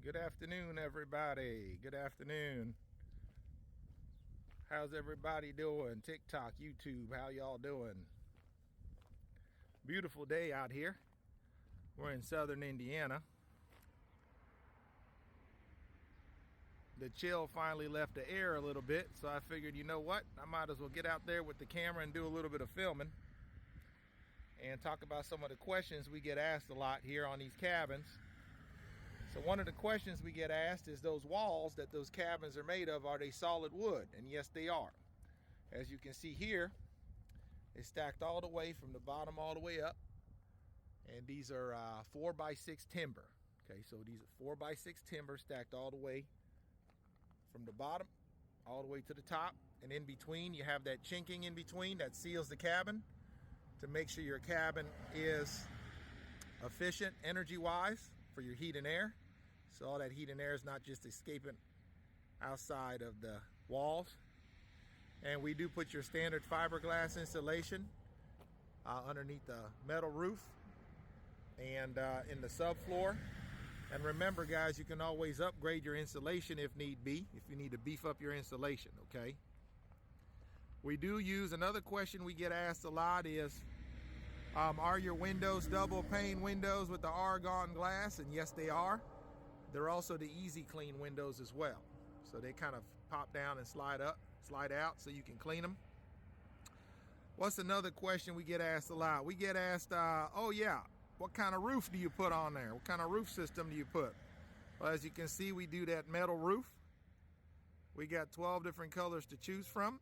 Good afternoon, everybody. Good afternoon. How's everybody doing? TikTok, YouTube, how y'all doing? Beautiful day out here. We're in southern Indiana. The chill finally left the air a little bit, so I figured, you know what? I might as well get out there with the camera and do a little bit of filming and talk about some of the questions we get asked a lot here on these cabins. So one of the questions we get asked is those walls that those cabins are made of, are they solid wood? And yes, they are. As you can see here, it's stacked all the way from the bottom all the way up. And these are 4x6 timber. Okay, so these are 4x6 timber stacked all the way from the bottom all the way to the top. And in between, you have that chinking in between that seals the cabin to make sure your cabin is efficient energy-wise for your heat and air. So all that heat and air is not just escaping outside of the walls. And we do put your standard fiberglass insulation underneath the metal roof and in the subfloor. And remember, guys, you can always upgrade your insulation if need be, if you need to beef up your insulation, okay? We do use, another question we get asked a lot is, are your windows double pane windows with the argon glass? And yes, they are. They're also the easy clean windows as well. So they kind of pop down and slide up, slide out so you can clean them. What's another question we get asked a lot? We get asked, oh yeah, what kind of roof do you put on there? What kind of roof system do you put? Well, as you can see, we do that metal roof. We got 12 different colors to choose from.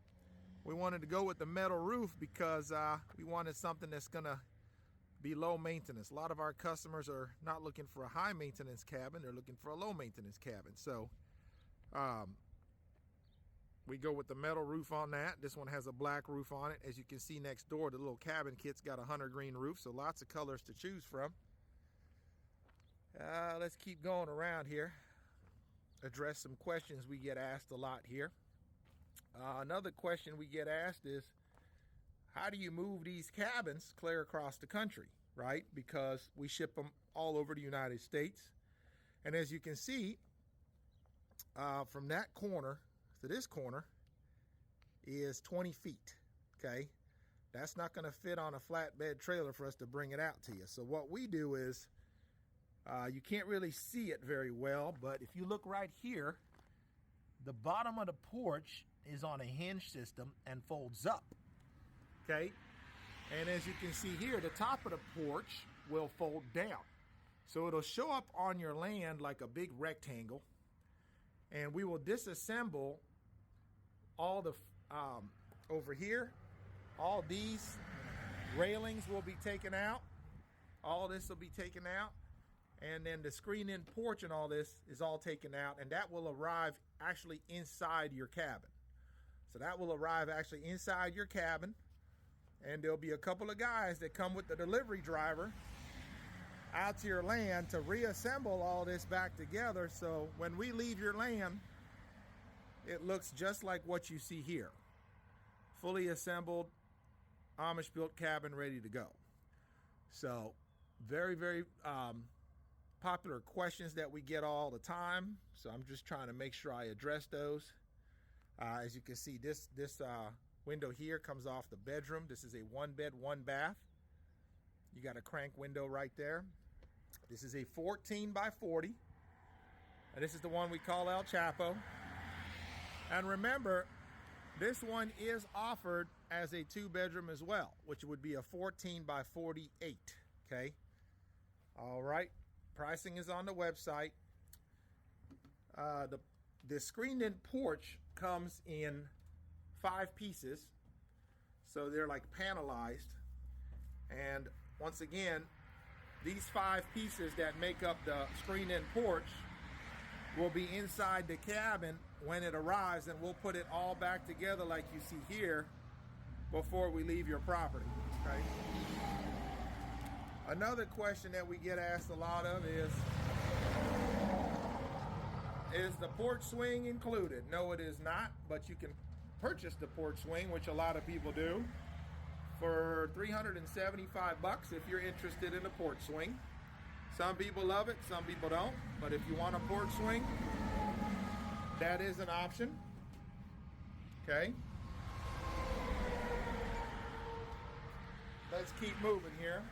We wanted to go with the metal roof because we wanted something that's gonna be low maintenance. A lot of our customers are not looking for a high maintenance cabin, they're looking for a low maintenance cabin. So we go with the metal roof on that. This one has a black roof on it. As you can see next door, the little cabin kit's got a hunter green roof, so lots of colors to choose from. Let's keep going around here. Address some questions we get asked a lot here. Another question we get asked is, how do you move these cabins clear across the country, right? Because we ship them all over the United States. And as you can see, from that corner to this corner is 20 feet, okay? That's not gonna fit on a flatbed trailer for us to bring it out to you. So what we do is, you can't really see it very well, but if you look right here, the bottom of the porch is on a hinge system and folds up, okay? And as you can see here, the top of the porch will fold down. So it'll show up on your land like a big rectangle, and we will disassemble all the, over here, all these railings will be taken out. All this will be taken out. And then the screen-in porch and all this is all taken out, and that will arrive actually inside your cabin. So that will arrive actually inside your cabin, and there'll be a couple of guys that come with the delivery driver out to your land to reassemble all this back together. So when we leave your land, it looks just like what you see here. Fully assembled, Amish built cabin ready to go. So very, very popular questions that we get all the time. So I'm just trying to make sure I address those. As you can see, this window here comes off the bedroom. This is a 1-bed, 1-bath. You got a crank window right there. This is a 14 by 40. And this is the one we call El Chapo. And remember, this one is offered as a 2-bedroom as well, which would be a 14 by 48, okay? All right, pricing is on the website. The screened-in porch comes in 5 pieces, so they're like panelized. And once again, these 5 pieces that make up the screened-in porch will be inside the cabin when it arrives, and we'll put it all back together like you see here before we leave your property, right? Another question that we get asked a lot of is the porch swing included? No, it is not, but you can purchase the porch swing, which a lot of people do, for $375 if you're interested in the porch swing. Some people love it, some people don't. But if you want a porch swing, that is an option. Okay. Let's keep moving here.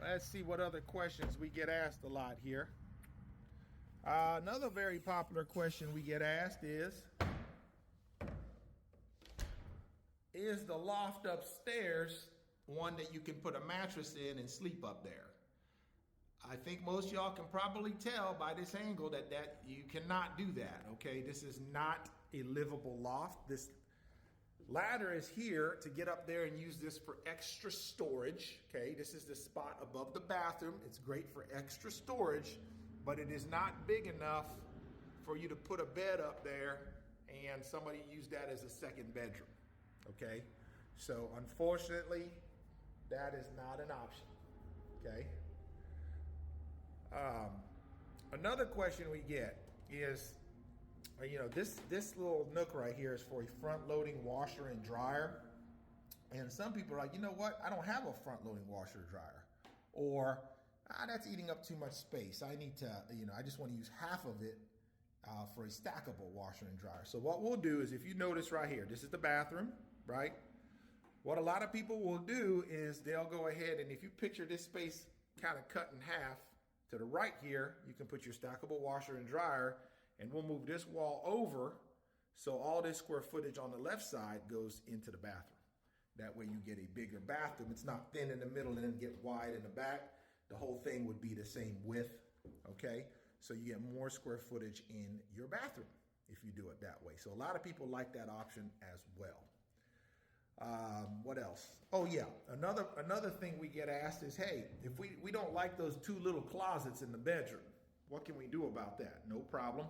Let's see what other questions we get asked a lot here. Another very popular question we get asked is the loft upstairs one that you can put a mattress in and sleep up there? I think most y'all can probably tell by this angle that you cannot do that, okay? This is not a livable loft. This ladder is here to get up there and use this for extra storage, okay? This is the spot above the bathroom. It's great for extra storage, but it is not big enough for you to put a bed up there and somebody use that as a second bedroom, okay? So unfortunately, that is not an option, okay? Another question we get is, this little nook right here is for a front-loading washer and dryer. And some people are like, you know what? I don't have a front-loading washer or dryer. Or, that's eating up too much space. I need to, I just want to use half of it for a stackable washer and dryer. So what we'll do is, if you notice right here, this is the bathroom, right? What a lot of people will do is they'll go ahead and if you picture this space kind of cut in half, to the right here, you can put your stackable washer and dryer, and we'll move this wall over so all this square footage on the left side goes into the bathroom. That way you get a bigger bathroom. It's not thin in the middle and then get wide in the back. The whole thing would be the same width, okay? So you get more square footage in your bathroom if you do it that way. So a lot of people like that option as well. What else? Oh yeah, another thing we get asked is, hey, if we don't like those two little closets in the bedroom, what can we do about that? No problem.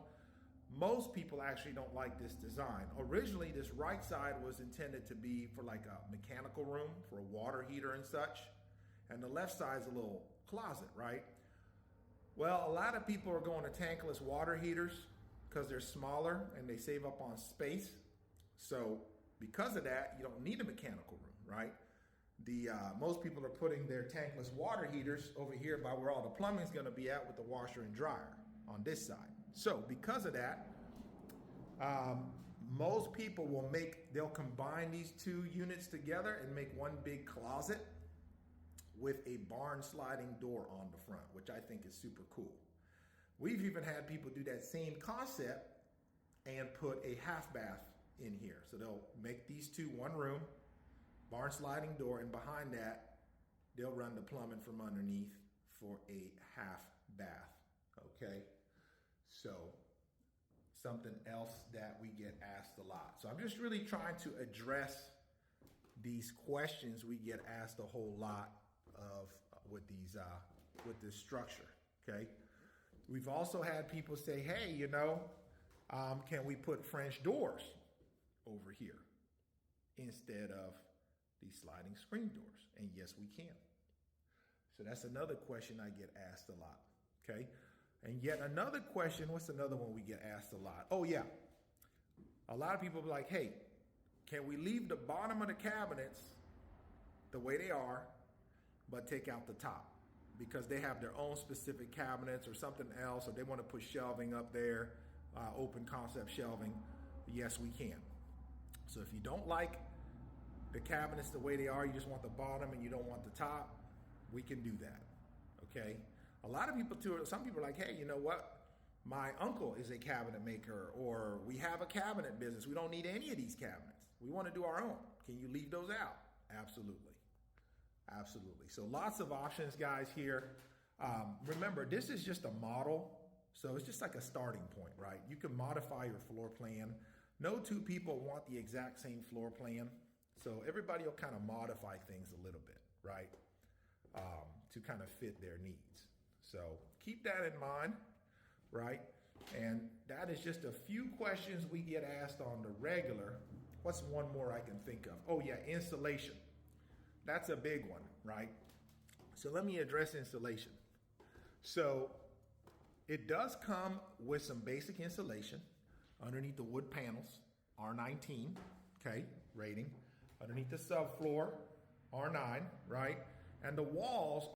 Most people actually don't like this design. Originally, this right side was intended to be for like a mechanical room for a water heater and such, and the left side is a little closet, right? Well, a lot of people are going to tankless water heaters because they're smaller and they save up on space. So because of that, you don't need a mechanical room, right? Most people are putting their tankless water heaters over here by where all the plumbing is going to be at with the washer and dryer on this side. So because of that, most people they'll combine these two units together and make one big closet with a barn sliding door on the front, which I think is super cool. We've even had people do that same concept and put a half bath in here. So they'll make these two one room, barn sliding door, and behind that, they'll run the plumbing from underneath for a half bath, okay? So something else that we get asked a lot. So I'm just really trying to address these questions we get asked a whole lot of with this structure, okay? We've also had people say, hey, can we put French doors over here instead of these sliding screen doors? And yes, we can. So that's another question I get asked a lot, okay? And yet another question, what's another one we get asked a lot? Oh yeah, a lot of people be like, hey, can we leave the bottom of the cabinets the way they are, but take out the top? Because they have their own specific cabinets or something else, or they want to put shelving up there, open concept shelving. Yes, we can. So if you don't like the cabinets the way they are, you just want the bottom and you don't want the top, we can do that, okay? A lot of people too, some people are like, hey, you know what? My uncle is a cabinet maker, or we have a cabinet business. We don't need any of these cabinets. We want to do our own. Can you leave those out? Absolutely. Absolutely. So lots of options, guys, here. Remember, this is just a model. So it's just like a starting point, right? You can modify your floor plan. No two people want the exact same floor plan. So everybody will kind of modify things a little bit, right? To kind of fit their needs. So keep that in mind, right? And that is just a few questions we get asked on the regular. What's one more I can think of? Oh yeah, installation. That's a big one, right? So let me address installation. So it does come with some basic insulation underneath the wood panels, R19, okay, rating. Underneath the subfloor, R9, right? and the walls